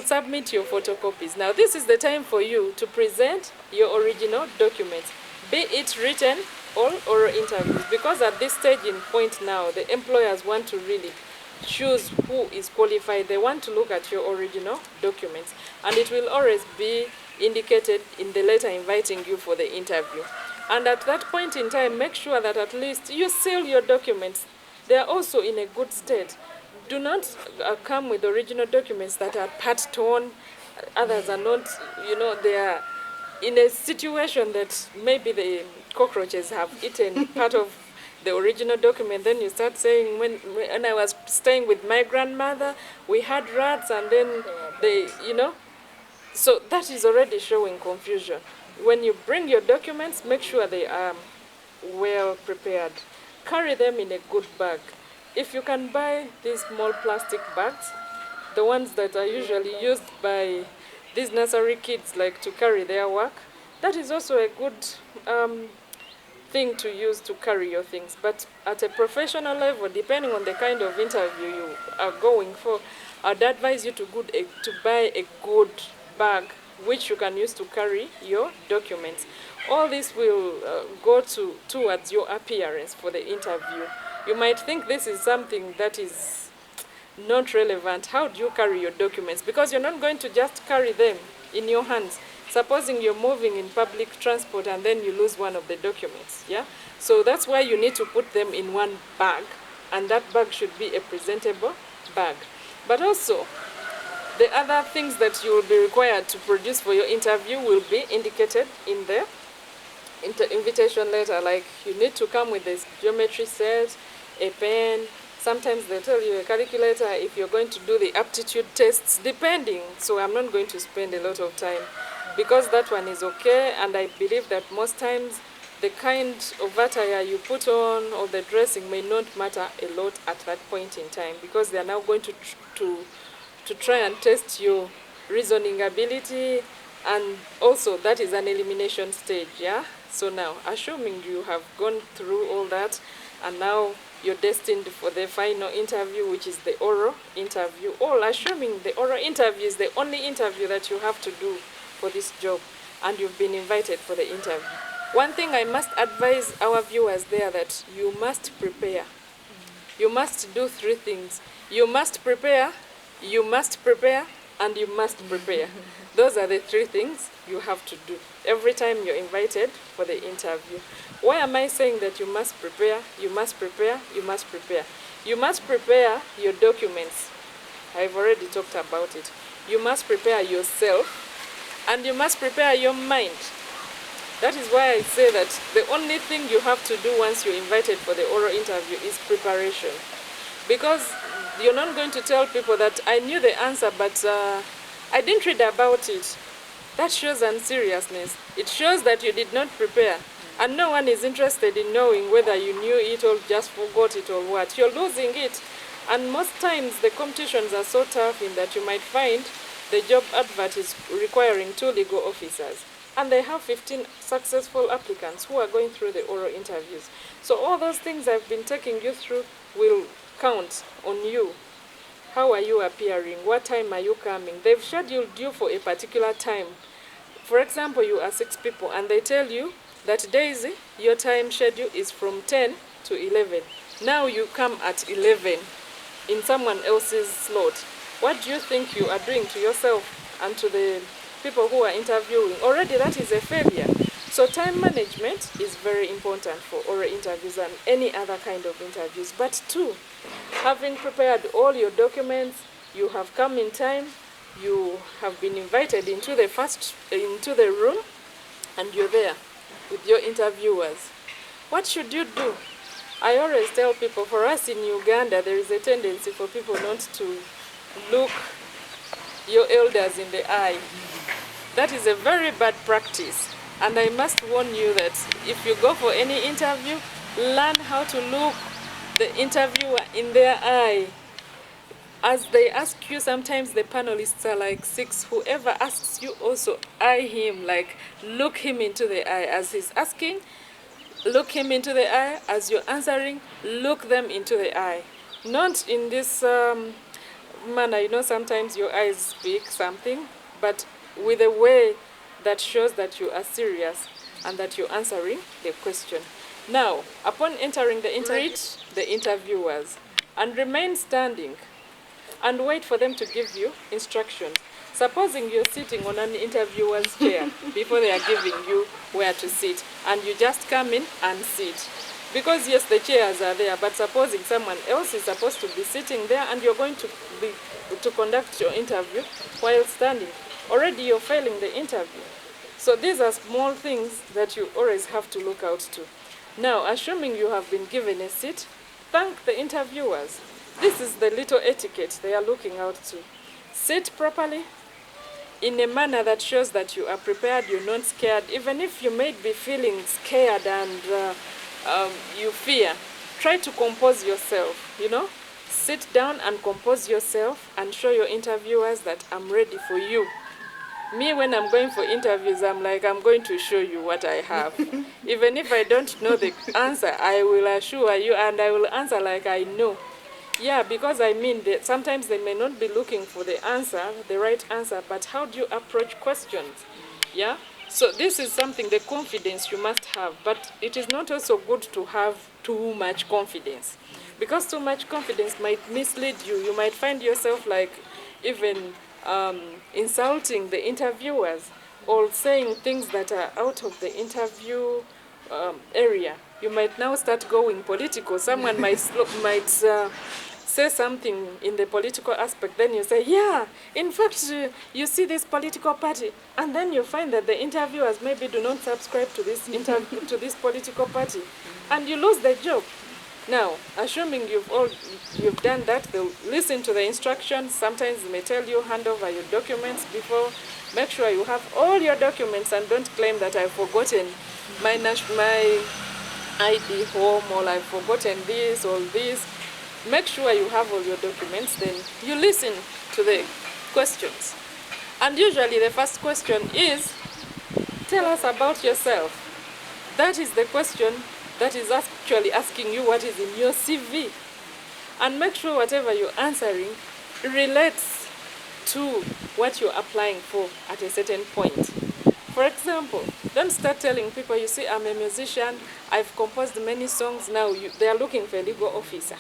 submit your photocopies. Now, this is the time for you to present your original documents, be it written or oral interviews, because at this stage in point now, the employers want to really choose who is qualified. They want to look at your original documents, and it will always be indicated in the letter inviting you for the interview. And at that point in time, make sure that at least you seal your documents. They are also in a good state. Do not come with original documents that are part torn. Others are not, they are in a situation that maybe the cockroaches have eaten part of the original document. Then you start saying, when I was staying with my grandmother, we had rats, and then so that is already showing confusion. When you bring your documents, make sure they are well prepared. Carry them in a good bag. If you can buy these small plastic bags, the ones that are usually used by these nursery kids, like to carry their work, that is also a good thing to use to carry your things. But at a professional level, depending on the kind of interview you are going for, I'd advise you to buy a good bag which you can use to carry your documents. All this will go towards your appearance for the interview. You might think this is something that is not relevant. How do you carry your documents? Because you're not going to just carry them in your hands. Supposing you're moving in public transport and then you lose one of the documents, yeah? So that's why you need to put them in one bag, and that bag should be a presentable bag. But also, the other things that you will be required to produce for your interview will be indicated in the invitation letter. Like, you need to come with this geometry set, a pen. Sometimes they tell you a calculator if you're going to do the aptitude tests, depending. So I'm not going to spend a lot of time, because that one is okay, and I believe that most times the kind of attire you put on or the dressing may not matter a lot at that point in time, because they are now going to try and test your reasoning ability, and also that is an elimination stage, yeah? So now, assuming you have gone through all that, and now you're destined for the final interview, which is the oral interview, or assuming the oral interview is the only interview that you have to do for this job, and you've been invited for the interview. One thing I must advise our viewers there, that you must prepare. You must do three things. You must prepare, you must prepare, and you must prepare. Those are the three things you have to do every time you're invited for the interview. Why am I saying that you must prepare, you must prepare, you must prepare? You must prepare your documents. I've already talked about it. You must prepare yourself, and you must prepare your mind. That is why I say that the only thing you have to do once you're invited for the oral interview is preparation. Because you're not going to tell people that I knew the answer, but I didn't read about it. That shows unseriousness. It shows that you did not prepare. And no one is interested in knowing whether you knew it or just forgot it or what. You're losing it. And most times the competitions are so tough in that you might find the job advert is requiring 2 legal officers, and they have 15 successful applicants who are going through the oral interviews. So all those things I've been taking you through will count on you. How are you appearing? What time are you coming? They've scheduled you for a particular time. For example, you are 6 people, and they tell you that, Daisy, your time schedule is from 10 to 11. Now you come at 11 in someone else's slot. What do you think you are doing to yourself and to the people who are interviewing? Already that is a failure. So time management is very important for oral interviews and any other kind of interviews. But 2, having prepared all your documents, you have come in time, you have been invited into the room, and you're there with your interviewers. What should you do? I always tell people, for us in Uganda, there is a tendency for people not to look your elders in the eye. That is a very bad practice. And I must warn you that if you go for any interview, learn how to look the interviewer in their eye. As they ask you, sometimes the panelists are like 6. Whoever asks you, also eye him, like look him into the eye. As he's asking, look him into the eye. As you're answering, look them into the eye. Not in this manner, sometimes your eyes speak something, but with a way that shows that you are serious and that you're answering the question. Now, upon entering the greet the interviewers and remain standing and wait for them to give you instructions. Supposing you're sitting on an interviewer's chair before they are giving you where to sit, and you just come in and sit. Because yes, the chairs are there, but supposing someone else is supposed to be sitting there and you're going to conduct your interview while standing, already you're failing the interview. So these are small things that you always have to look out to. Now, assuming you have been given a seat, thank the interviewers. This is the little etiquette they are looking out to. Sit properly in a manner that shows that you are prepared, you're not scared. Even if you may be feeling scared and you fear, try to compose yourself, Sit down and compose yourself and show your interviewers that I'm ready for you. Me, when I'm going for interviews, I'm like, I'm going to show you what I have. Even if I don't know the answer, I will assure you and I will answer like I know. Yeah, because that sometimes they may not be looking for the answer, the right answer, but how do you approach questions? Yeah? So this is something, the confidence you must have, but it is not also good to have too much confidence. Because too much confidence might mislead you. You might find yourself like even insulting the interviewers or saying things that are out of the interview area. You might now start going political. Someone might say something in the political aspect, then you say, yeah, in fact, you see this political party, and then you find that the interviewers maybe do not subscribe to this to this political party, and you lose the job. Now, assuming you've done that, they'll listen to the instructions. Sometimes they may tell you, hand over your documents before. Make sure you have all your documents and don't claim that I've forgotten my ID home or I've forgotten this or this. Make sure you have all your documents, then you listen to the questions. And usually the first question is, tell us about yourself. That is the question that is actually asking you what is in your CV. And make sure whatever you're answering relates to what you're applying for at a certain point. For example, don't start telling people, you see, I'm a musician, I've composed many songs, now they are looking for a legal officer.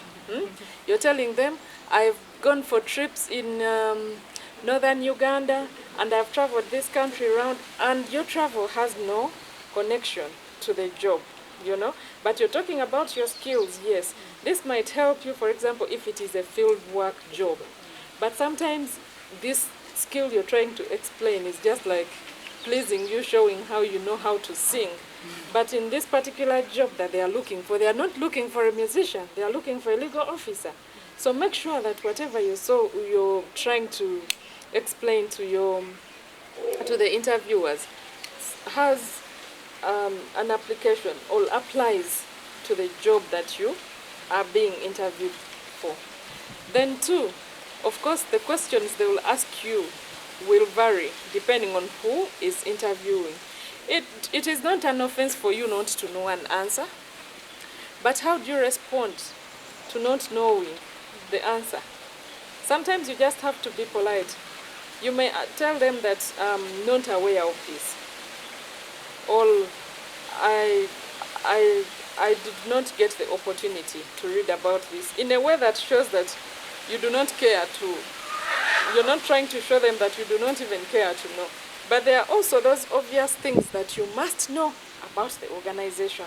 You're telling them, I've gone for trips in northern Uganda, and I've traveled this country around, and your travel has no connection to the job, But you're talking about your skills, yes. This might help you, for example, if it is a field work job. But sometimes this skill you're trying to explain is just like pleasing you, showing how you know how to sing. But in this particular job that they are looking for, they are not looking for a musician, they are looking for a legal officer. So make sure that whatever you're trying to explain to the interviewers has an application or applies to the job that you are being interviewed for. Then two, of course, the questions they will ask you will vary depending on who is interviewing. It is not an offense for you not to know an answer, but how do you respond to not knowing the answer? Sometimes you just have to be polite. You may tell them that I'm not aware of this, or I did not get the opportunity to read about this, in a way that shows that you do not care to. You're not trying to show them that you do not even care to know. But there are also those obvious things that you must know about the organization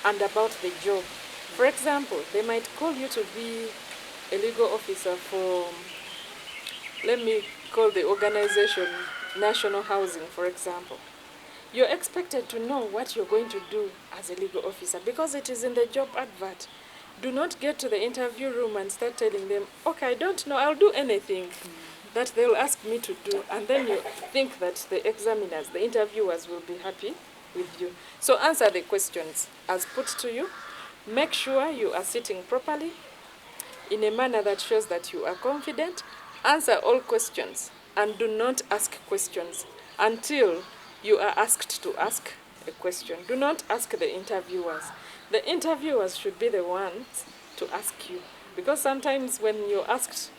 and about the job. For example, they might call you to be a legal officer for, let me call the organization National Housing, for example. You're expected to know what you're going to do as a legal officer because it is in the job advert. Do not get to the interview room and start telling them, okay, I don't know, I'll do anything that they'll ask me to do. And then you think that the examiners, the interviewers will be happy with you. So answer the questions as put to you. Make sure you are sitting properly in a manner that shows that you are confident. Answer all questions and do not ask questions until you are asked to ask a question. Do not ask the interviewers. The interviewers should be the ones to ask you. Because sometimes when you're asked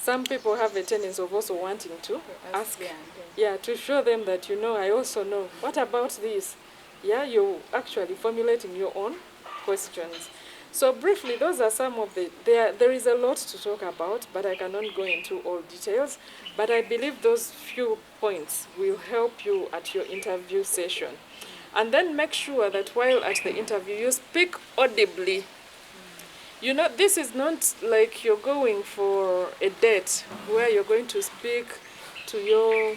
some people have a tendency of also wanting to ask, yeah, to show them that, I also know. What about this? Yeah, you're actually formulating your own questions. So briefly, those are some of there is a lot to talk about, but I cannot go into all details. But I believe those few points will help you at your interview session. And then make sure that while at the interview, you speak audibly. This is not like you're going for a date where you're going to speak to your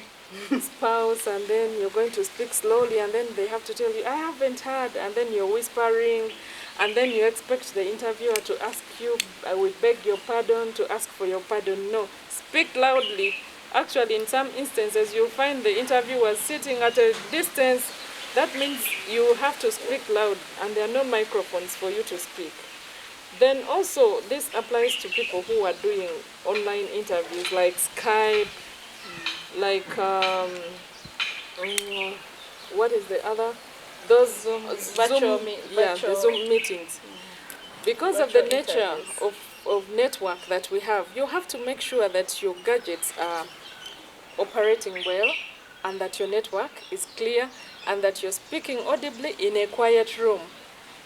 spouse and then you're going to speak slowly and then they have to tell you, I haven't heard, and then you're whispering and then you expect the interviewer to ask you, I will beg your pardon, to ask for your pardon. No, speak loudly. Actually, in some instances, you'll find the interviewer sitting at a distance. That means you have to speak loud and there are no microphones for you to speak. Then also, this applies to people who are doing online interviews like Skype, like, what is the other? Those Virtual the Zoom meetings. Because of the nature of network that we have, you have to make sure that your gadgets are operating well and that your network is clear and that you're speaking audibly in a quiet room,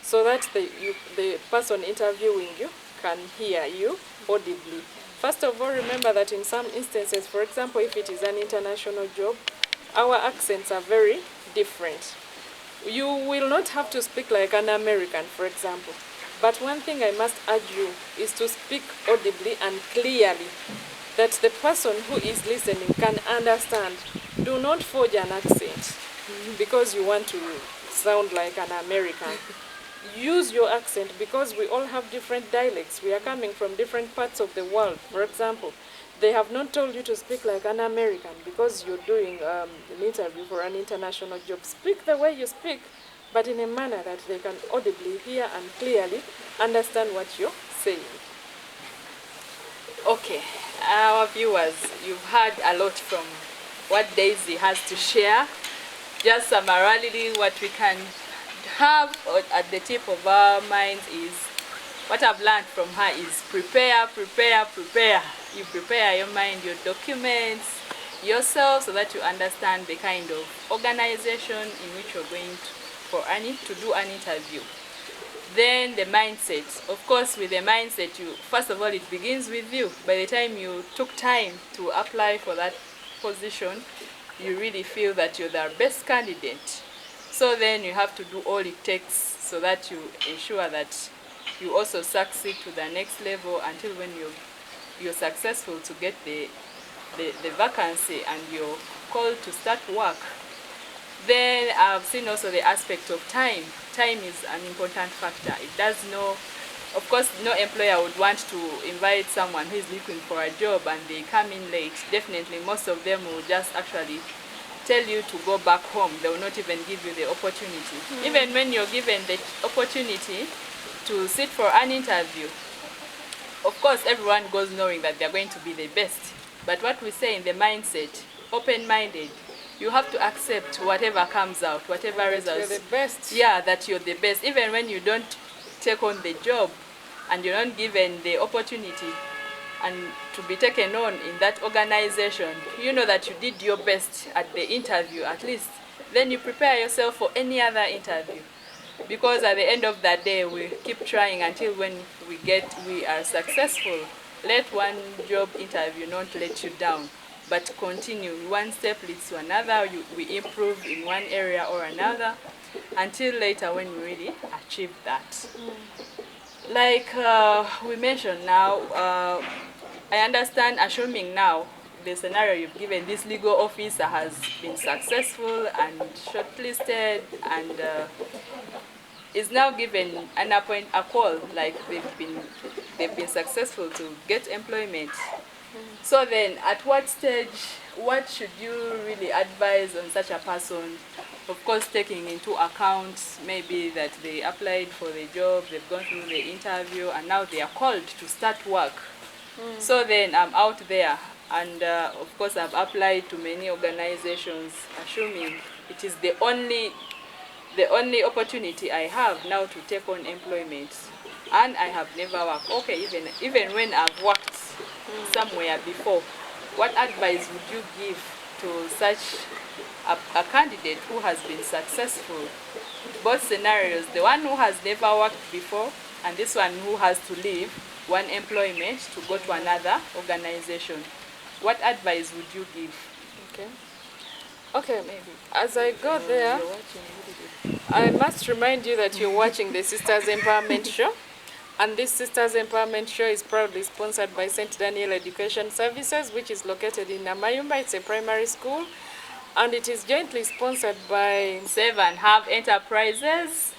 so that the person interviewing you can hear you audibly. First of all, remember that in some instances, for example, if it is an international job, our accents are very different. You will not have to speak like an American, for example. But one thing I must urge you is to speak audibly and clearly, that the person who is listening can understand. Do not forge an accent because you want to sound like an American. Use your accent because we all have different dialects. We are coming from different parts of the world. For example, they have not told you to speak like an American because you're doing an interview for an international job. Speak the way you speak, but in a manner that they can audibly hear and clearly understand what you're saying. Okay, our viewers, you've heard a lot from what Daisy has to share. Just summarily, what we can have at the tip of our minds is, what I've learned from her is prepare. You prepare your mind, your documents, yourself, so that you understand the kind of organization in which you're going to do an interview. Then the mindset. Of course, with the mindset, first of all, it begins with you. By the time you took time to apply for that position, you really feel that you're the best candidate. So then you have to do all it takes so that you ensure that you also succeed to the next level until when you're successful to get the vacancy and you're called to start work. Then I've seen also the aspect of time. Time is an important factor. Of course, no employer would want to invite someone who is looking for a job and they come in late. Definitely, most of them will just actually tell you to go back home. They will not even give you the opportunity. Even when you're given the opportunity to sit for an interview, of course, everyone goes knowing that they're going to be the best. But what we say in the mindset, open-minded, you have to accept whatever comes out, whatever results. You're the best. Yeah, that you're the best. Even when you don't take on the job and you're not given the opportunity and to be taken on in that organization, you know that you did your best at the interview at least. Then you prepare yourself for any other interview. Because at the end of that day, we keep trying until when we are successful. Let one job interview not let you down, but continue. One step leads to another. We improve in one area or another until later when we really achieve that. Like we mentioned now, I understand, assuming now the scenario you've given, this legal officer has been successful and shortlisted and is now given a call, like they've been successful to get employment. So then, at what stage, what should you really advise on such a person? Of course, taking into account maybe that they applied for the job, they've gone through the interview, and now they are called to start work. So then I'm out there, and of course I've applied to many organizations, assuming it is the only opportunity I have now to take on employment, and I have never worked. Okay, even when I've worked somewhere before, what advice would you give to such a candidate who has been successful? Both scenarios, the one who has never worked before and this one who has to leave one employment to go to another organization. What advice would you give? Okay. Okay, as I go there, I must remind you that you're watching the Sisters Empowerment Show. And this Sisters Empowerment Show is proudly sponsored by St. Daniel Education Services, which is located in Namayumba. It's a primary school. And it is jointly sponsored by Save and Have Enterprises,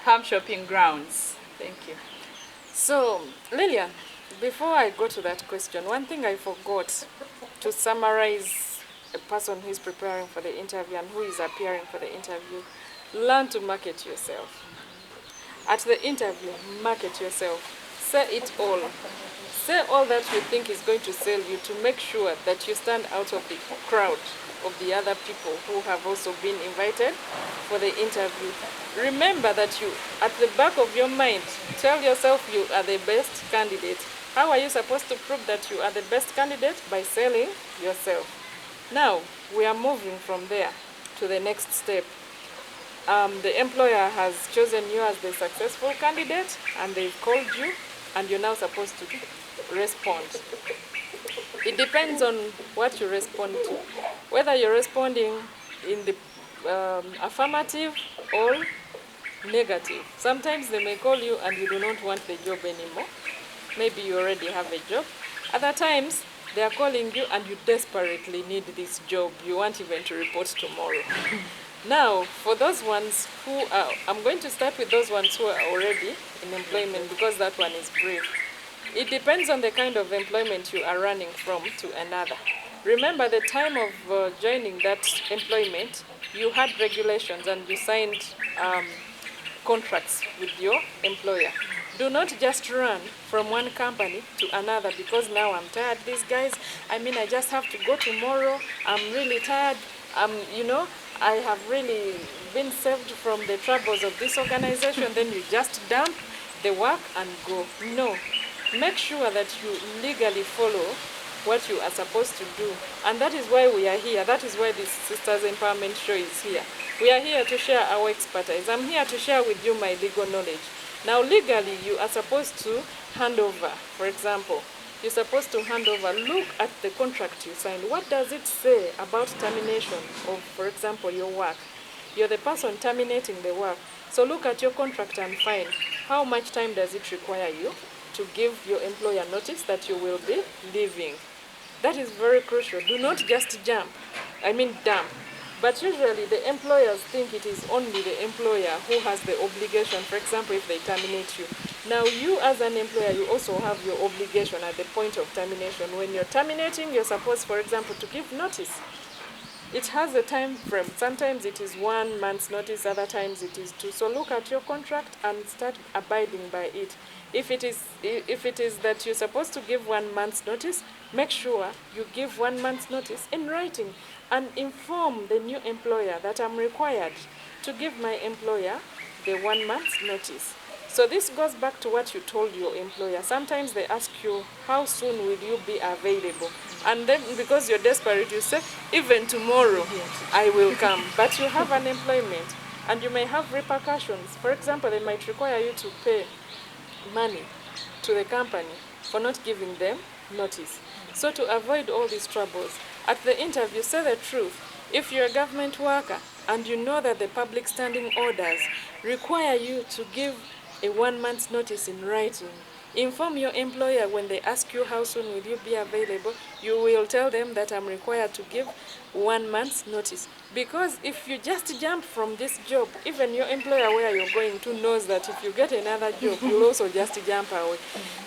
Farm Shopping Grounds. Thank you. So, Lillian, before I go to that question, one thing I forgot to summarize a person who is preparing for the interview and who is appearing for the interview. Learn to market yourself. At the interview, market yourself. Say it all. Say all that you think is going to sell you to make sure that you stand out of the crowd of the other people who have also been invited for the interview. Remember that you, at the back of your mind, tell yourself you are the best candidate. How are you supposed to prove that you are the best candidate? By selling yourself. Now, we are moving from there to the next step. The employer has chosen you as the successful candidate and they've called you and you're now supposed to respond. It depends on what you respond to. Whether you're responding in the affirmative or negative. Sometimes they may call you and you do not want the job anymore. Maybe you already have a job. Other times, they are calling you and you desperately need this job. You want even to report tomorrow. Now, for those ones who are, I'm going to start with those ones who are already in employment because that one is brief. It depends on the kind of employment you are running from to another. Remember the time of joining that employment, you had regulations and you signed contracts with your employer. Do not just run from one company to another because now I'm tired. These guys, I just have to go tomorrow. I'm really tired. I have really been saved from the troubles of this organization. Then you just dump the work and go. No. Make sure that you legally follow what you are supposed to do. And that is why we are here. That is why this Sisters Empowerment Show is here. We are here to share our expertise. I'm here to share with you my legal knowledge. Now, legally, you are supposed to hand over. For example, you're supposed to hand over. Look at the contract you signed. What does it say about termination of, for example, your work? You're the person terminating the work. So look at your contract and find how much time does it require you to give your employer notice that you will be leaving. That is very crucial. Do not just dump. But usually the employers think it is only the employer who has the obligation, for example, if they terminate you. Now you as an employer, you also have your obligation at the point of termination. When you're terminating, you're supposed, for example, to give notice. It has a time frame. Sometimes it is 1 month's notice, other times it is 2. So look at your contract and start abiding by it. If it is that you're supposed to give 1 month's notice, make sure you give 1 month's notice in writing and inform the new employer that I'm required to give my employer the 1 month's notice. So this goes back to what you told your employer. Sometimes they ask you, how soon will you be available? And then because you're desperate, you say, even tomorrow I will come. But you have an employment and you may have repercussions. For example, they might require you to pay money to the company for not giving them notice. So to avoid all these troubles, at the interview, say the truth. If you're a government worker and you know that the public standing orders require you to give a 1 month's notice in writing, inform your employer when they ask you how soon will you be available. You will tell them that I'm required to give 1 month's notice. Because if you just jump from this job, even your employer where you're going to knows that if you get another job, you'll also just jump away.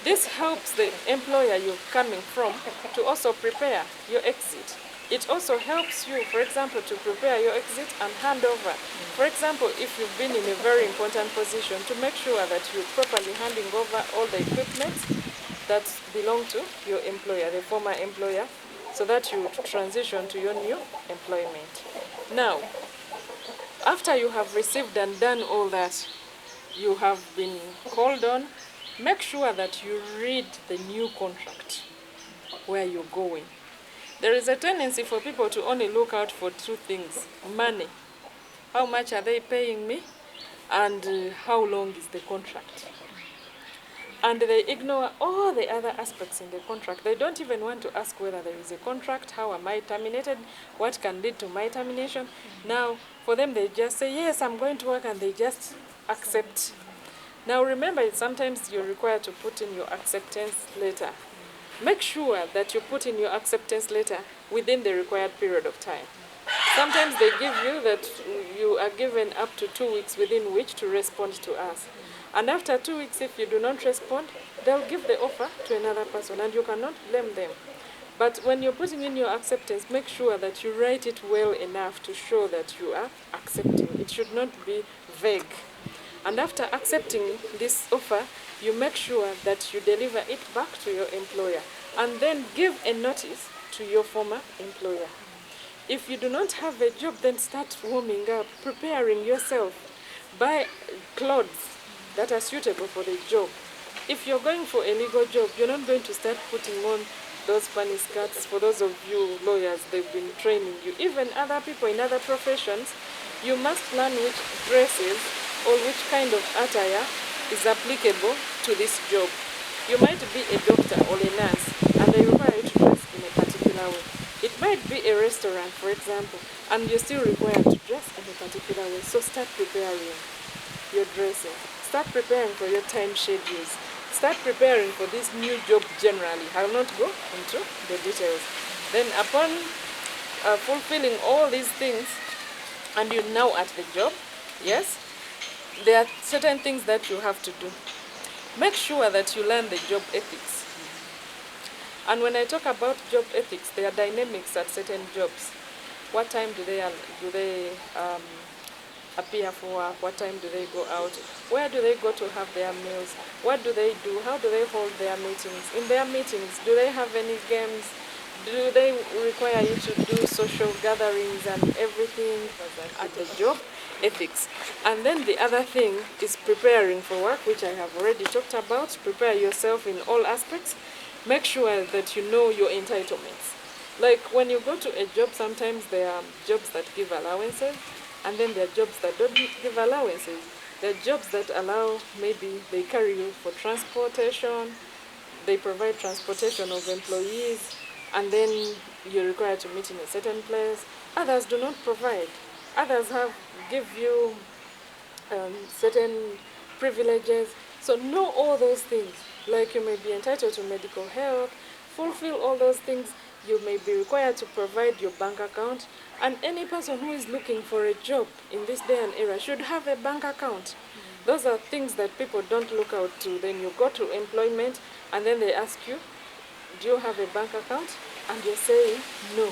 This helps the employer you're coming from to also prepare your exit. It also helps you, for example, to prepare your exit and hand over. For example, if you've been in a very important position, to make sure that you're properly handing over all the equipment that belong to your employer, the former employer, so that you transition to your new employment. Now, after you have received and done all that, you have been called on, make sure that you read the new contract where you're going. There is a tendency for people to only look out for two things: money, how much are they paying me, and how long is the contract. And they ignore all the other aspects in the contract. They don't even want to ask whether there is a contract, how am I terminated, what can lead to my termination. Now, for them, they just say, yes, I'm going to work, and they just accept. Now, remember, sometimes you're required to put in your acceptance letter. Make sure that you put in your acceptance letter within the required period of time. Sometimes they give you that you are given up to 2 weeks within which to respond to us. And after 2 weeks, if you do not respond, they'll give the offer to another person, and you cannot blame them. But when you're putting in your acceptance, make sure that you write it well enough to show that you are accepting. It should not be vague. And after accepting this offer, you make sure that you deliver it back to your employer, and then give a notice to your former employer. If you do not have a job, then start warming up, preparing yourself. Buy clothes that are suitable for the job. If you're going for a legal job, you're not going to start putting on those funny skirts. For those of you lawyers, they've been training you. Even other people in other professions, you must learn which dresses or which kind of attire is applicable to this job. You might be a doctor or a nurse, and they require you to dress in a particular way. It might be a restaurant, for example, and you're still required to dress in a particular way. So start preparing your dressing. Start preparing for your time schedules. Start preparing for this new job generally. I will not go into the details. Then upon fulfilling all these things, and you're now at the job, yes, there are certain things that you have to do. Make sure that you learn the job ethics. And when I talk about job ethics, there are dynamics at certain jobs. What time do they appear for work? What time do they go out? Where do they go to have their meals? What do they do? How do they hold their meetings? In their meetings, do they have any games? Do they require you to do social gatherings and everything at the job ethics? And then the other thing is preparing for work, which I have already talked about. Prepare yourself in all aspects. Make sure that you know your entitlements. Like when you go to a job, sometimes there are jobs that give allowances, and then there are jobs that don't give allowances. There are jobs that allow, maybe they carry you for transportation, they provide transportation of employees, and then you're required to meet in a certain place. Others do not provide. Others give you certain privileges. So know all those things. Like you may be entitled to medical health, fulfill all those things. You may be required to provide your bank account. And any person who is looking for a job in this day and era should have a bank account. Those are things that people don't look out to. Then you go to employment, and then they ask you, do you have a bank account? And you're saying no,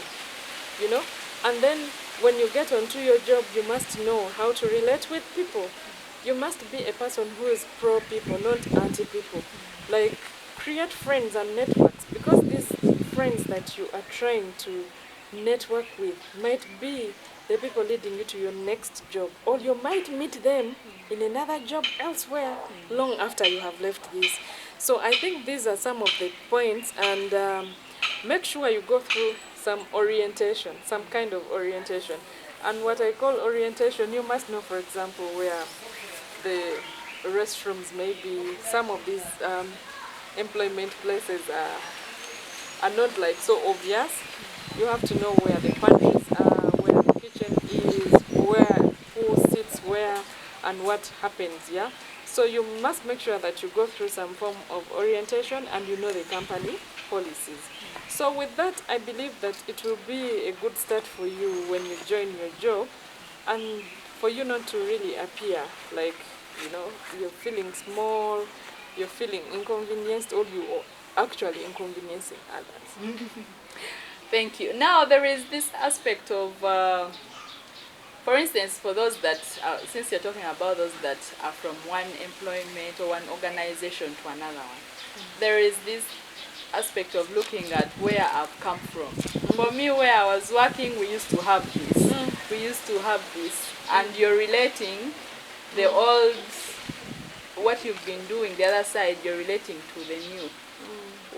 And then when you get onto your job, you must know how to relate with people. You must be a person who is pro people, not anti people. Like, create friends and networks, because these friends that you are trying to network with might be the people leading you to your next job, or you might meet them in another job elsewhere long after you have left this. So I think these are some of the points, and make sure you go through some orientation, some kind of orientation. And what I call orientation, you must know, for example, where the restrooms may be. Some of these employment places are not like so obvious. You have to know where the pantries are, where the kitchen is, who sits where, and what happens, yeah? So you must make sure that you go through some form of orientation, and you know the company policies. So with that, I believe that it will be a good start for you when you join your job, and for you not to really appear like, you're feeling small, you're feeling inconvenienced, or you are actually inconveniencing others. Thank you. Now there is this aspect of, for instance, for those that, since you're talking about those that are from one employment or one organization to another one, there is this aspect of looking at where I've come from. For me, where I was working, we used to have this. We used to have this. And you're relating the old what you've been doing, the other side, you're relating to the new.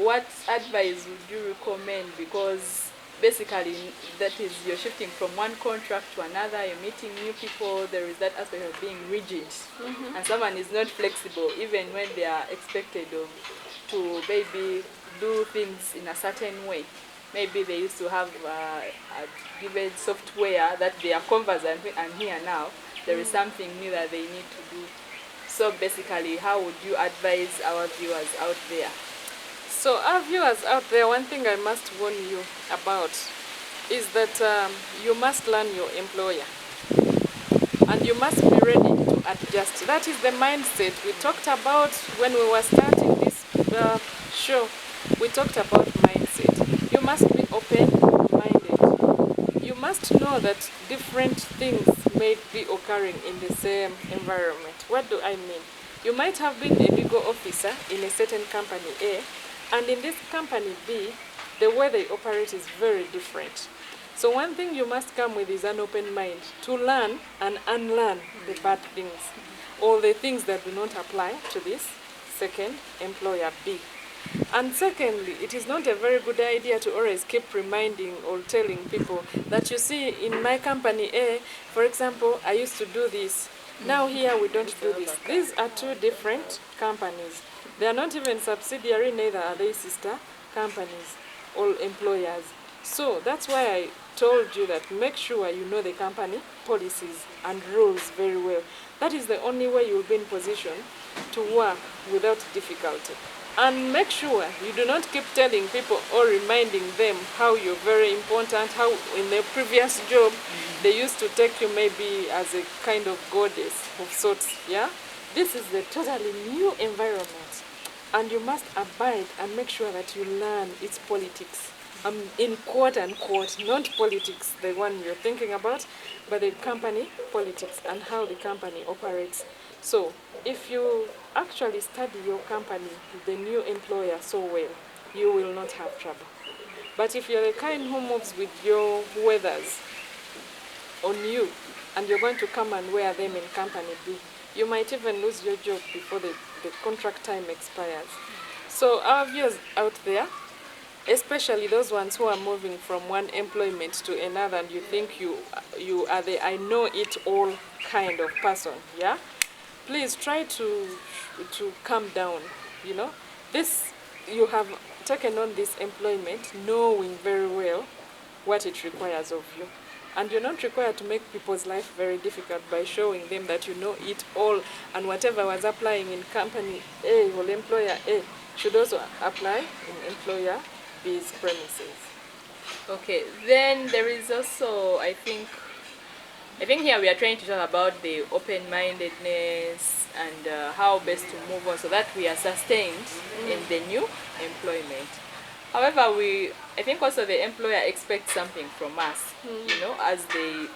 What advice would you recommend? Because basically that is, you're shifting from one contract to another, you're meeting new people, there is that aspect of being rigid. And someone is not flexible even when they are expected to maybe do things in a certain way. Maybe they used to have a given software that they are conversant with, and here now there is something new that they need to do. So basically, how would you advise our viewers out there? So our viewers out there, one thing I must warn you about is that you must learn your employer. And you must be ready to adjust. That is the mindset we talked about when we were starting this show. We talked about mindset. You must be open-minded. You must know that different things may be occurring in the same environment. What do I mean? You might have been a legal officer in a certain company A, and in this company B, the way they operate is very different. So one thing you must come with is an open mind to learn and unlearn the bad things, all the things that do not apply to this second employer B. And secondly, it is not a very good idea to always keep reminding or telling people that, you see, in my company A, for example, I used to do this. Now here we don't do this. These are two different companies. They are not even subsidiary, neither are they sister companies or employers. So that's why I told you that make sure you know the company policies and rules very well. That is the only way you will be in position to work without difficulty. And make sure you do not keep telling people or reminding them how you're very important, how in their previous job they used to take you maybe as a kind of goddess of sorts. Yeah? This is a totally new environment, and you must abide and make sure that you learn its politics. In quote unquote, not politics, the one you're thinking about, but the company politics and how the company operates. So if you actually study your company, the new employer, so well, you will not have trouble. But if you're the kind who moves with your weathers on you, and you're going to come and wear them in company B, you might even lose your job before the contract time expires. So our viewers out there, especially those ones who are moving from one employment to another, and you think you are the I know it all kind of person, yeah? Please try to calm down, you know. This, you have taken on this employment knowing very well what it requires of you. And you're not required to make people's life very difficult by showing them that you know it all, and whatever was applying in company A or employer A should also apply in employer B's premises. Okay, then there is also, I think here we are trying to talk about the open-mindedness and how best to move on so that we are sustained in the new employment. However, I think also the employer expects something from us, you know, as they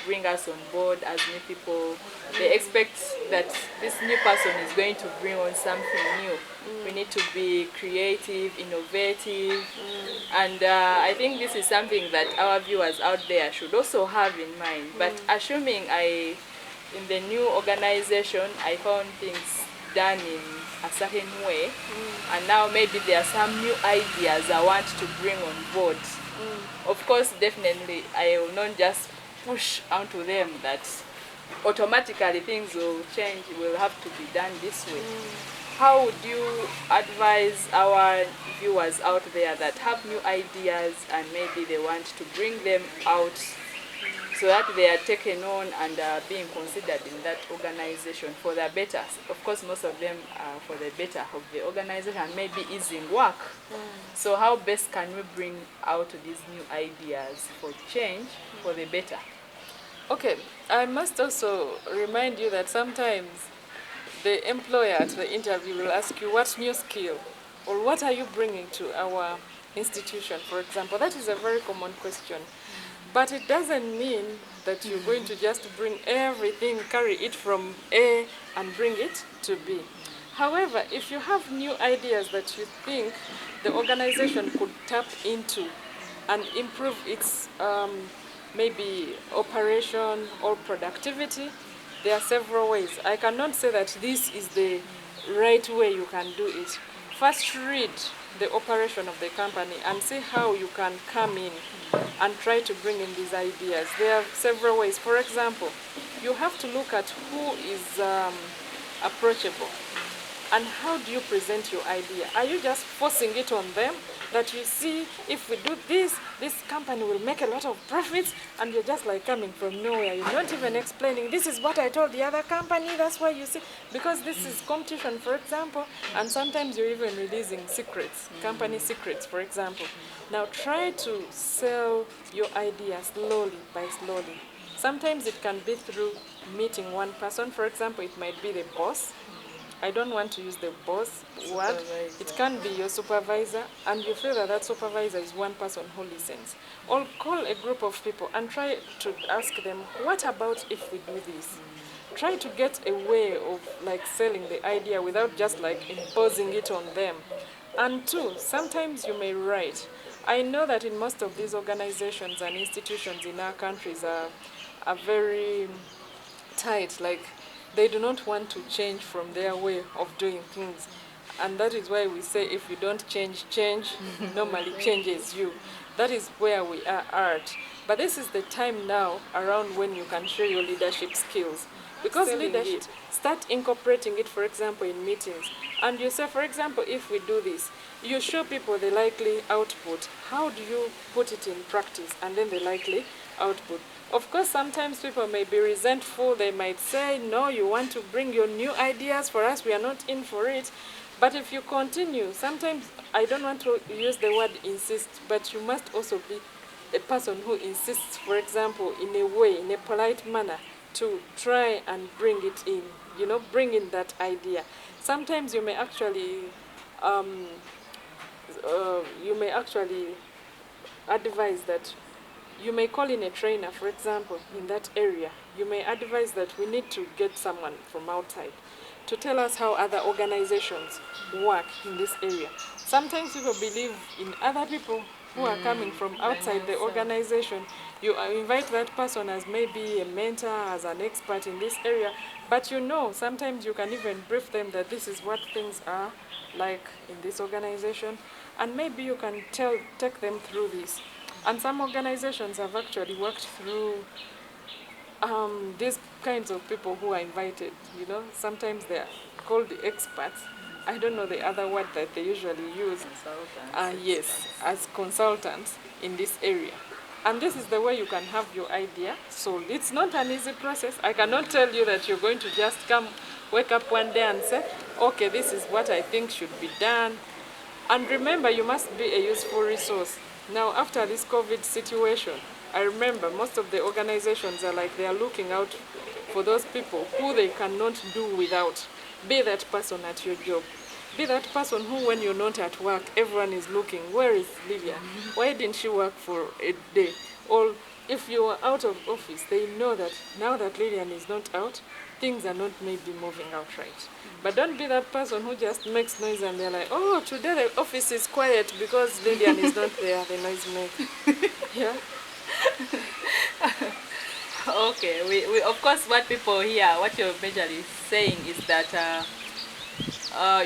bring us on board as new people. They expect that this new person is going to bring on something new. We need to be creative, innovative, and I think this is something that our viewers out there should also have in mind. But assuming in the new organization, I found things done in a certain way, and now maybe there are some new ideas I want to bring on board. Of course, definitely, I will not just push onto them that automatically things will change, will have to be done this way. How would you advise our viewers out there that have new ideas and maybe they want to bring them out so that they are taken on and are being considered in that organization for the better? Of course, most of them are for the better of the organization and maybe easing work. So how best can we bring out these new ideas for change for the better? Okay, I must also remind you that sometimes the employer at the interview will ask you, what new skill or what are you bringing to our institution, for example. That is a very common question. But it doesn't mean that you're going to just bring everything, carry it from A and bring it to B. However, if you have new ideas that you think the organization could tap into and improve its maybe operation or productivity, There are several ways. I cannot say that this is the right way you can do it. First read the operation of the company and see how you can come in and try to bring in these ideas. There are several ways. For example, you have to look at who is approachable and how do you present your idea. Are you just forcing it on them that you see if we do this, this company will make a lot of profits, and you're just like coming from nowhere. You're not even explaining, this is what I told the other company, that's why you see, because this is competition, for example, and sometimes you're even releasing secrets, company secrets, for example. Now try to sell your idea slowly by slowly. Sometimes it can be through meeting one person. For example, it might be the boss. I don't want to use the boss word. It can be your supervisor, and you feel that that supervisor is one person who listens. Or call a group of people and try to ask them, what about if we do this? Try to get a way of like selling the idea without just like imposing it on them. And two, sometimes you may write. I know that in most of these organizations and institutions in our countries are very tight, like they do not want to change from their way of doing things. And that is why we say if you don't change, change normally changes you. That is where we are at. But this is the time now around when you can show your leadership skills. Because leadership, start incorporating it, for example, in meetings. And you say, for example, if we do this, you show people the likely output. How do you put it in practice? And then the likely output. Of course, sometimes people may be resentful. They might say, no, you want to bring your new ideas for us. We are not in for it. But if you continue, sometimes I don't want to use the word insist, but you must also be a person who insists, for example, in a way, in a polite manner, to try and bring it in, bring in that idea. Sometimes you may actually advise that you may call in a trainer, for example, in that area. You may advise that we need to get someone from outside to tell us how other organizations work in this area. Sometimes people believe in other people who are coming from outside the organization. You invite that person as maybe a mentor, as an expert in this area, but sometimes you can even brief them that this is what things are like in this organization, and maybe you can take them through this. And some organizations have actually worked through these kinds of people who are invited. Sometimes they are called the experts. I don't know the other word that they usually use. Consultants. Yes, as consultants in this area. And this is the way you can have your idea sold. It's not an easy process. I cannot tell you that you're going to just wake up one day and say, okay, this is what I think should be done. And remember, you must be a useful resource. Now, after this COVID situation, I remember most of the organizations are like they are looking out for those people who they cannot do without. Be that person at your job. Be that person who, when you're not at work, everyone is looking, where is Livia? Why didn't she work for a day? Or if you are out of office, they know that now that Lillian is not out, things are not maybe moving out right. But don't be that person who just makes noise and they're like, oh, today the office is quiet because Lillian is not there, the noise maker. Yeah. Okay, we of course what people hear, what you're majorly saying is that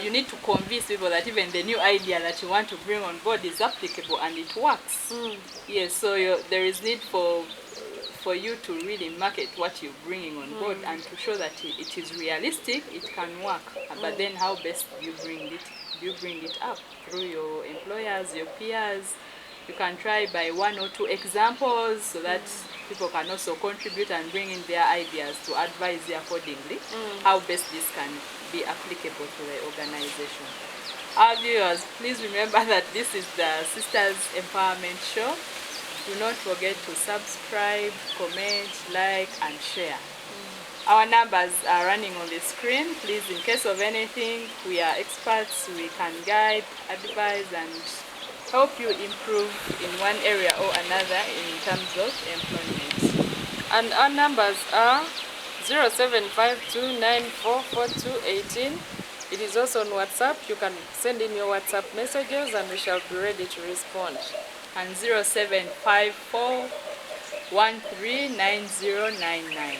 you need to convince people that even the new idea that you want to bring on board is applicable and it works. Yes, so there is need for you to really market what you're bringing on board and to show that it is realistic, it can work. But then how best do you bring it up? Through your employers, your peers. You can try by one or two examples so that people can also contribute and bring in their ideas to advise you accordingly how best this can be applicable to the organization. Our viewers, please remember that this is the Sisters Empowerment Show. Do not forget to subscribe, comment, like, and share. Our numbers are running on the screen. Please, in case of anything, we are experts. We can guide, advise, and help you improve in one area or another in terms of employment. And our numbers are 0752944218. It is also on WhatsApp. You can send in your WhatsApp messages and we shall be ready to respond. And 0754139099.